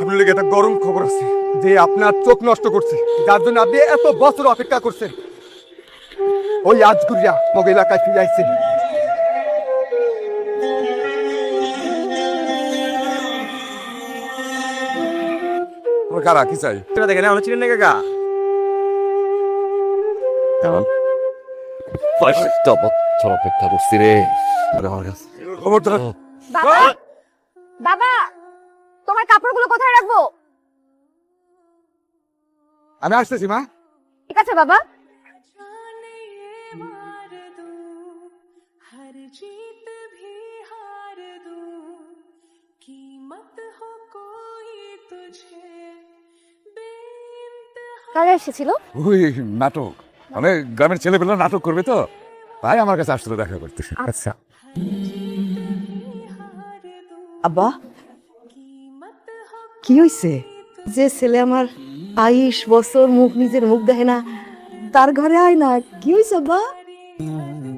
আপনার লেগে একটা গরম খবর আছে যে আপনার চোখ নষ্ট করছে, যার জন্য আপনি এত বছর অপেক্ষা করছেন। ওই আজগুরিয়া মগ এলাকায় ফিরে আইছে। তোমার কারা কি চাই? তোরা দেখে না আমার চিনেন না কাকা? একটা বছর অপেক্ষা করছি রে। আমার কাছে খবরদার। বাবা, বাবা, তোমার কাপড়গুলো কোথায় রাখবো? আমি আসতেছি মা। ঠিক আছে বাবা। কারা এসেছিল? ওই নাটক, মানে গ্রামের ছেলেপেলা নাটক করবে তো, তাই আমার কাছে আসছিল দেখা করতে। আচ্ছা আব্বা, কি হইছে? যে ছেলে আমার 22 বছর নিজের মুখ দেখে না, তার ঘরে আয় না, কি হইছে আব্বা?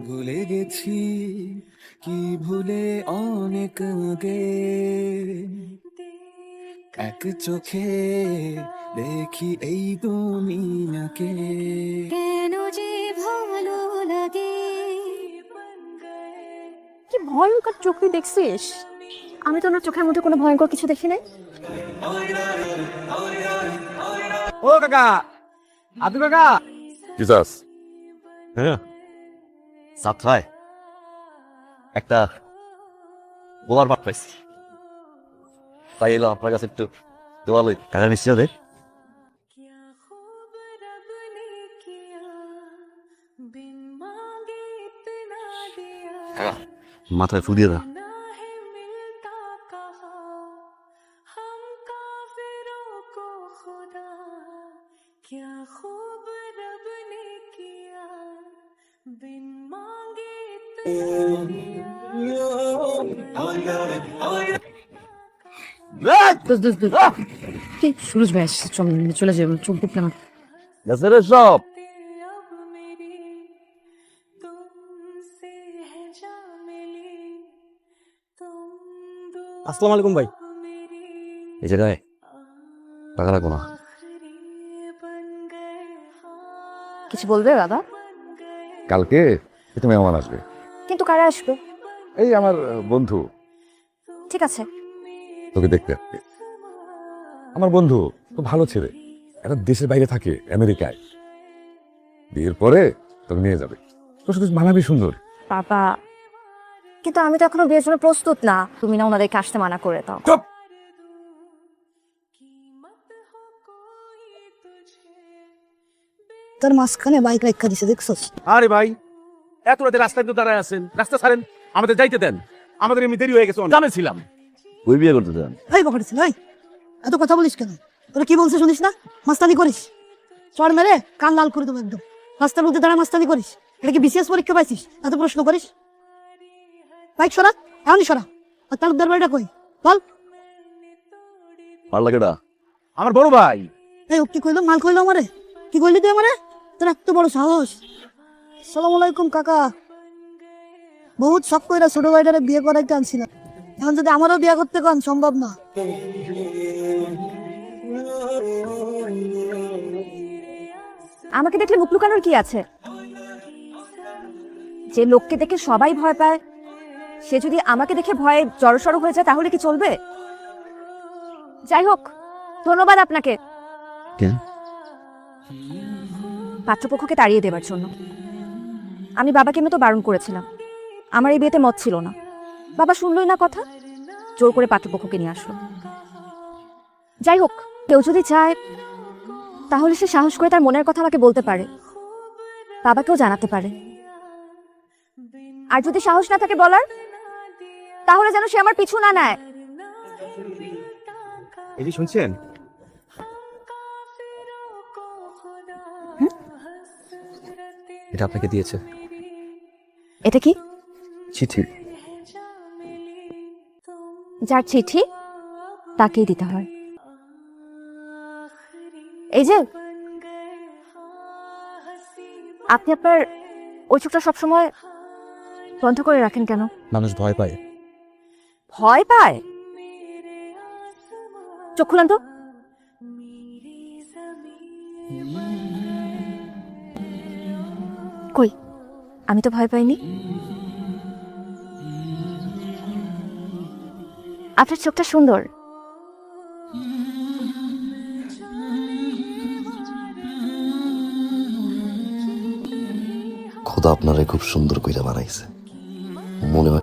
ভুলে গেছি কি ভুলে অনেক আগে, এক চোখে দেখি এই দুনিয়াকে। কেন যে ভালো লাগে। কি ভয়ঙ্কর চোখ তুই দেখছিস? আমি তো ওনার চোখের মধ্যে কোনো ভয়ঙ্কর কিছু দেখি নাই। ও কাকা, আব্দুল কাকা। কি চাস? হ্যাঁ সাতরায় একটা গোলার পাট পাইছি, তাই এলো আপনার কাছে একটু দোয়ালই কাকা নিশ্চয় দে। মাথায় ফু দিয়ে দা। সুরজ ভাই আসছে, চলে যাবে, চোখ দেখলাম। গেছে রে সব। আসসালামু আলাইকুম ভাই। এই জায়গায় টাকা রাখবো না। কিছু বলবে বাবা? কালকে একটু মেহমান আসবে। কিন্তু কারা আসবে? এই আমার বন্ধু ঠিক আছে। তোকে দেখতে আসবে। আমার বন্ধু খুব ভালো ছেলে, একটা দেশের বাইরে থাকে, আমেরিকায়। বিয়ের পরে তোকে নিয়ে যাবে, তোর সাথে মানাবি সুন্দর। বাবা, কিন্তু আমি তো এখনো বিয়ের জন্য প্রস্তুত না। তুমি না ওনাদেরকে আসতে মানা করে দাও। চুপ! তার মাঝখানে বাইক রাখা দিছে, দেখছস? আরে ভাই, এত রাতে রাস্তায় তো দাঁড়ায় আছেন, রাস্তা ছাড়েন, আমাদের যাইতে দেন। আমাদের এমনি দেরি হয়ে গেছে, গ্রামে ছিলাম। ওই বিয়ে করতে চান? এই বকরেছিল, এই এত কথা বলিস কেন? তোরা কি বলছে শুনিস না? মাস্তানি করিস, চড় মেরে কান লাল করে দেবো একদম। রাস্তার মধ্যে দাঁড়া মাস্তানি করিস, এটা কি বিসিএস পরীক্ষা পাইছিস? এত প্রশ্ন করিস? বাইক সরা, এমনই সরা। আর তালুকদার বাড়িটা কই বল? ভালো লাগেটা আমার বড় ভাই। এই ও কি কইলো? মাল কইলো আমারে? কি কইলি তুই আমারে? তোর এত বড় সাহস! সালাম আলাইকুম কাকা। বহুত শখ কইরা ছোট ভাইটারে বিয়ে করাইতে আনছিলাম, এখন যদি আমারও বিয়ে করতে কন সম্ভব না। আমাকে দেখলে মুখ লুকানোর কি আছে? যে লোককে দেখে সবাই ভয় পায়, সে যদি আমাকে দেখে ভয়ে জড়সড় হয়ে যায় তাহলে কি চলবে? যাই হোক, ধন্যবাদ আপনাকে কেন? পাত্রপক্ষকে তাড়িয়ে দেবার জন্য। আমি বাবাকে মতো বারণ করেছিলাম, আমার এই বিয়েতে মত ছিল না। বাবা শুনলই না কথা, জোর করে পাত্রপক্ষকে নিয়ে আসলো। যাই হোক, কেউ যদি চায় তাহলে সে সাহস করে তার মনের কথা আমাকে বলতে পারে, বাবাকেও জানাতে পারে। আর যদি সাহস না থাকে বলার, তাহলে যেন সে আমার পিছু না নেয়। এই যে শুনছেন, এটা আপনাকে দিয়েছে এটা কি? চিঠি। যার চিঠি তাকেই দিতে হয়। এই যে আপনি আপনার ওই চোখটা সবসময় বন্ধ করে রাখেন কেন? মানুষ ভয় পায়। ভয় পায়? চোখ খুলান তো। কই, আমি তো ভয় পাইনি। আপনার চোখটা সুন্দর। খোদা আপনারে খুব সুন্দর কইরা বানাইছে, মনে হয়